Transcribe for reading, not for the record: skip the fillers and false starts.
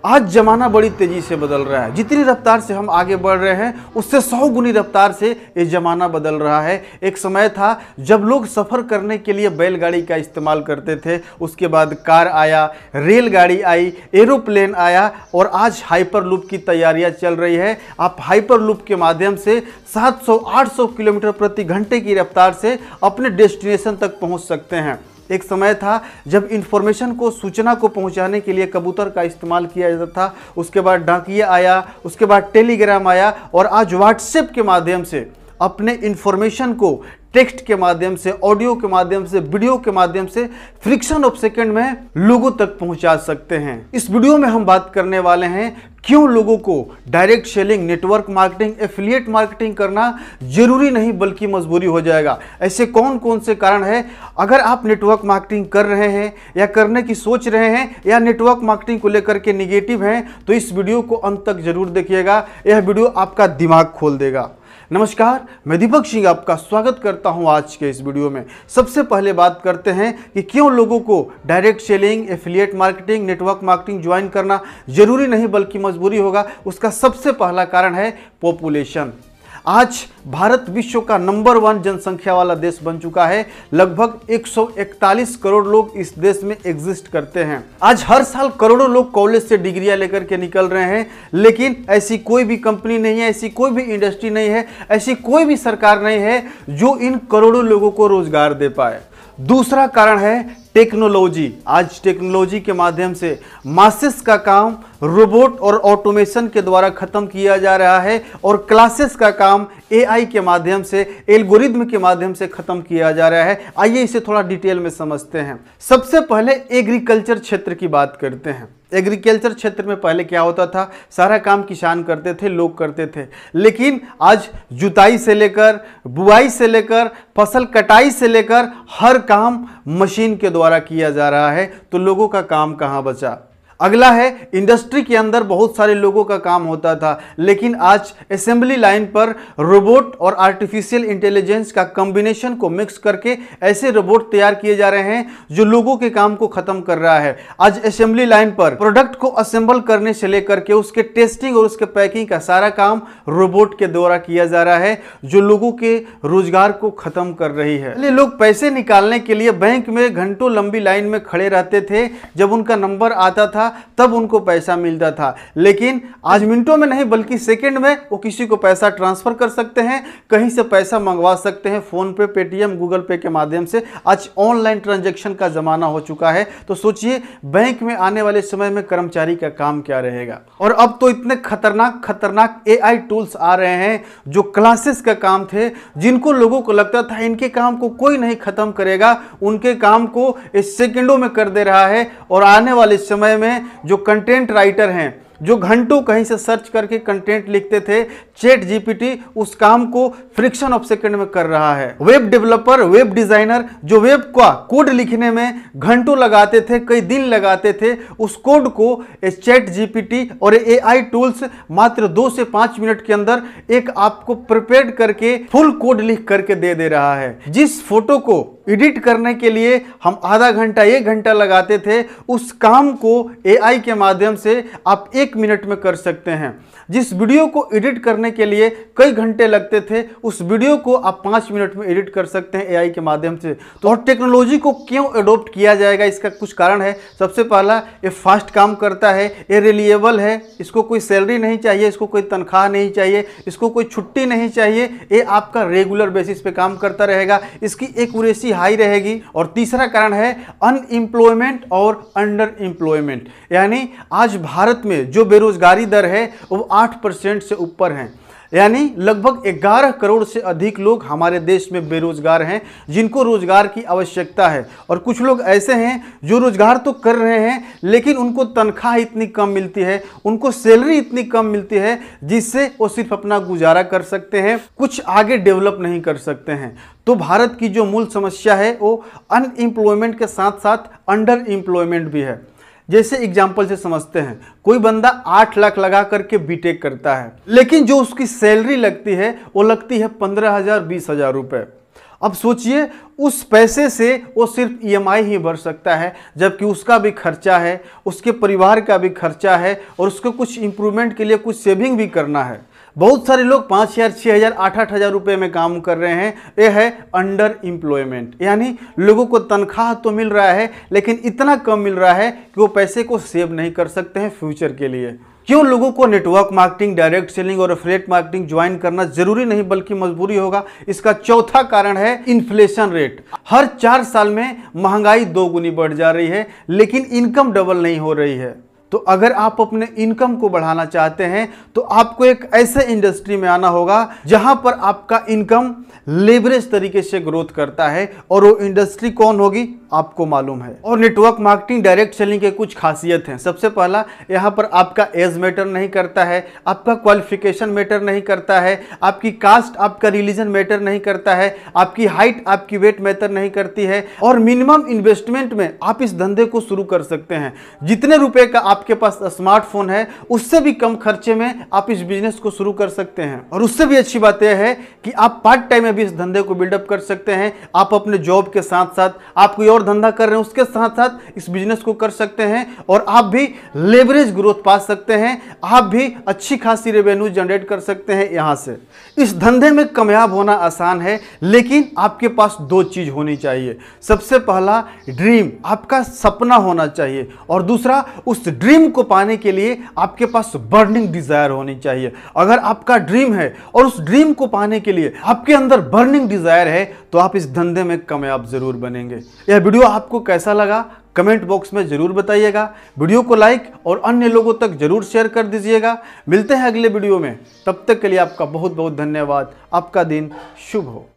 आज जमाना बड़ी तेजी से बदल रहा है। जितनी रफ्तार से हम आगे बढ़ रहे हैं उससे 100 गुनी रफ्तार से ये जमाना बदल रहा है। एक समय था जब लोग सफ़र करने के लिए बैलगाड़ी का इस्तेमाल करते थे, उसके बाद कार आया, रेलगाड़ी आई, एरोप्लेन आया और आज हाइपरलूप की तैयारियां चल रही है। आप हाइपरलूप के माध्यम से 700-800 किलोमीटर प्रति घंटे की रफ्तार से अपने डेस्टिनेशन तक पहुंच सकते हैं। एक समय था जब इंफॉर्मेशन को, सूचना को पहुंचाने के लिए कबूतर का इस्तेमाल किया जाता था, उसके बाद डाकिया आया, उसके बाद टेलीग्राम आया और आज व्हाट्सएप के माध्यम से अपने इंफॉर्मेशन को टेक्स्ट के माध्यम से, ऑडियो के माध्यम से, वीडियो के माध्यम से फ्रिक्शन ऑफ सेकंड में लोगों तक पहुंचा सकते हैं। इस वीडियो में हम बात करने वाले हैं क्यों लोगों को direct selling, network marketing, affiliate marketing करना जरूरी नहीं बल्कि मजबूरी हो जाएगा। ऐसे कौन कौन से कारण हैं? अगर आप नेटवर्क मार्केटिंग कर रहे हैं या करने की सोच रहे हैं या नेटवर्क मार्केटिंग को लेकर के निगेटिव हैं तो इस वीडियो को अंत तक जरूर देखिएगा। यह वीडियो आपका दिमाग खोल देगा। नमस्कार, मैं दीपक सिंह आपका स्वागत करता हूं आज के इस वीडियो में। सबसे पहले बात करते हैं कि क्यों लोगों को direct selling, affiliate marketing, network marketing join करना जरूरी नहीं बल्कि मजबूरी होगा। उसका सबसे पहला कारण है पॉपुलेशन। आज भारत विश्व का नंबर 1 जनसंख्या वाला देश बन चुका है। लगभग 141 करोड़ लोग इस देश में एग्जिस्ट करते हैं। आज हर साल करोड़ों लोग कॉलेज से डिग्रियां लेकर के निकल रहे हैं, लेकिन ऐसी कोई भी कंपनी नहीं है, ऐसी कोई भी इंडस्ट्री नहीं है, ऐसी कोई भी सरकार नहीं है जो इन करोड़ों लोगों को रोजगार दे पाए। दूसरा कारण है टेक्नोलॉजी। आज टेक्नोलॉजी के माध्यम से मासेस का काम रोबोट और ऑटोमेशन के द्वारा खत्म किया जा रहा है और क्लासेस का काम एआई के माध्यम से, एल्गोरिथम के माध्यम से खत्म किया जा रहा है। आइए इसे थोड़ा डिटेल में समझते हैं। सबसे पहले एग्रीकल्चर क्षेत्र की बात करते हैं। एग्रीकल्चर क्षेत्र में पहले क्या होता था? सारा काम किसान करते थे, लोग करते थे, लेकिन आज जुताई से लेकर, बुआई से लेकर, फसल कटाई से लेकर हर काम मशीन के द्वारा किया जा रहा है। तो लोगों का काम कहाँ बचा? अगला है इंडस्ट्री के अंदर बहुत सारे लोगों का काम होता था, लेकिन आज असेंबली लाइन पर रोबोट और आर्टिफिशियल इंटेलिजेंस का कॉम्बिनेशन को मिक्स करके ऐसे रोबोट तैयार किए जा रहे हैं जो लोगों के काम को खत्म कर रहा है। आज असेंबली लाइन पर प्रोडक्ट को असेंबल करने से लेकर के उसके टेस्टिंग और उसके पैकिंग का सारा काम रोबोट के द्वारा किया जा रहा है, जो लोगों के रोजगार को खत्म कर रही है। पहले लोग पैसे निकालने के लिए बैंक में घंटों लंबी लाइन में खड़े रहते थे। जब उनका नंबर आता था तब उनको पैसा मिलता था, लेकिन आज मिनटों में नहीं बल्कि सेकंड में वो किसी को पैसा ट्रांसफर कर सकते हैं, कहीं से पैसा मंगवा सकते हैं, फोन पे, पेटीएम, गूगल पे के माध्यम से। आज ऑनलाइन ट्रांजैक्शन का जमाना हो चुका है। तो सोचिए बैंक में आने वाले समय में कर्मचारी का काम क्या रहेगा। और अब तो इतने खतरनाक एआई टूल्स आ रहे हैं जो क्लासेस का काम थे, जिनको लोगों को लगता था इनके काम को कोई नहीं खत्म करेगा, उनके काम को इस सेकंडों में कर दे रहा है। और आने वाले समय में जो कंटेंट राइटर हैं, जो घंटों कहीं से सर्च करके कंटेंट लिखते थे, चैट जीपीटी उस काम को फ्रिक्शन ऑफ सेकंड में कर रहा है। वेब डेवलपर, वेब डिजाइनर जो वेब का कोड लिखने में घंटों लगाते थे, कई दिन लगाते थे, उस कोड को चैट जीपीटी और एआई टूल्स मात्र 2 से 5 मिनट के अंदर एक आपको प्रिपेयर करके फुल कोड लिख करके दे रहा है। जिस फोटो को एडिट करने के लिए हम आधा घंटा, 1 घंटा लगाते थे, उस काम को एआई के माध्यम से आप 1 मिनट में कर सकते हैं। जिस वीडियो को एडिट करने के लिए कई घंटे लगते थे, उस वीडियो को आप 5 मिनट में एडिट कर सकते हैं एआई के माध्यम से। तो और टेक्नोलॉजी को क्यों अडॉप्ट किया जाएगा, इसका कुछ कारण है। सबसे पहला, ये फास्ट काम करता है, ये रिलायबल है, इसको कोई सैलरी नहीं चाहिए, इसको कोई तनख्वाह नहीं चाहिए, इसको कोई छुट्टी नहीं चाहिए, ये आपका रेगुलर बेसिस पे काम करता रहेगा, इसकी एक्यूरेसी हाई रहेगी। और तीसरा कारण है अनएम्प्लॉयमेंट और अंडर एम्प्लॉयमेंट। यानी आज भारत में जो बेरोजगारी दर है वो 8% से ऊपर है। यानी लगभग 11 करोड़ से अधिक लोग हमारे देश में बेरोजगार हैं, जिनको रोजगार की आवश्यकता है। और कुछ लोग ऐसे हैं जो रोजगार तो कर रहे हैं, लेकिन उनको तनख्वाह इतनी कम मिलती है, उनको सैलरी इतनी कम मिलती है, जिससे वो सिर्फ अपना गुजारा कर सकते हैं, कुछ आगे डेवलप नहीं कर सकते हैं। तो भारत की जो मूल समस्या है वो अनएम्प्लॉयमेंट के साथ साथ अंडर एम्प्लॉयमेंट भी है। जैसे एग्जाम्पल से समझते हैं, कोई बंदा 8 लाख लगा करके बीटेक करता है, लेकिन जो उसकी सैलरी लगती है वो लगती है 15,000 20,000 रुपए। अब सोचिए, उस पैसे से वो सिर्फ ईएमआई ही भर सकता है, जबकि उसका भी खर्चा है, उसके परिवार का भी खर्चा है और उसको कुछ इंप्रूवमेंट के लिए कुछ सेविंग भी करना है। बहुत सारे लोग 5,000, 6,000, 8,000 रुपये में काम कर रहे हैं। यह है अंडर एम्प्लॉयमेंट, यानी लोगों को तनख्वाह तो मिल रहा है लेकिन इतना कम मिल रहा है कि वो पैसे को सेव नहीं कर सकते हैं फ्यूचर के लिए। क्यों लोगों को नेटवर्क मार्केटिंग, डायरेक्ट सेलिंग और एफिलिएट मार्केटिंग ज्वाइन करना जरूरी नहीं बल्कि मजबूरी होगा? इसका चौथा कारण है इन्फ्लेशन रेट। हर 4 साल में महंगाई 2 गुनी बढ़ जा रही है लेकिन इनकम डबल नहीं हो रही है। तो अगर आप अपने इनकम को बढ़ाना चाहते हैं तो आपको एक ऐसे इंडस्ट्री में आना होगा जहां पर आपका इनकम लेवरेज तरीके से ग्रोथ करता है, और वो इंडस्ट्री कौन होगी आपको मालूम है। और नेटवर्क मार्केटिंग, डायरेक्ट सेलिंग के कुछ खासियत हैं। सबसे पहला, यहाँ पर आपका एज मैटर नहीं करता है, आपका क्वालिफिकेशन मैटर नहीं करता है, आपकी कास्ट, आपका रिलीजन मैटर नहीं करता है, आपकी हाइट, आपकी वेट मैटर नहीं करती है, और मिनिमम इन्वेस्टमेंट में आप इस धंधे को शुरू कर सकते हैं। जितने रुपए का आपके पास स्मार्टफोन है उससे भी कम खर्चे में आप इस बिजनेस को शुरू कर सकते हैं। और उससे भी अच्छी बात यह है कि आप पार्ट टाइम में भी इस धंधे को बिल्डअप कर सकते हैं। आप अपने जॉब के साथ साथ, आप कोई और धंधा कर रहे हैं उसके साथ साथ इस बिजनेस को कर सकते हैं और आप भी लेवरेज ग्रोथ पा सकते हैं। आप भी अच्छी खासी रेवेन्यू जनरेट कर सकते हैं यहां से। इस धंधे में कामयाब होना आसान है लेकिन आपके पास 2 चीज होनी चाहिए। सबसे पहला, ड्रीम, आपका सपना होना चाहिए, और दूसरा, उस ड्रीम को पाने के लिए आपके पास बर्निंग डिजायर होनी चाहिए। अगर आपका ड्रीम है और उस ड्रीम को पाने के लिए आपके अंदर बर्निंग डिजायर है तो आप इस धंधे में कामयाब जरूर बनेंगे। यह वीडियो आपको कैसा लगा कमेंट बॉक्स में जरूर बताइएगा। वीडियो को लाइक और अन्य लोगों तक जरूर शेयर कर दीजिएगा। मिलते हैं अगले वीडियो में, तब तक के लिए आपका बहुत बहुत धन्यवाद। आपका दिन शुभ हो।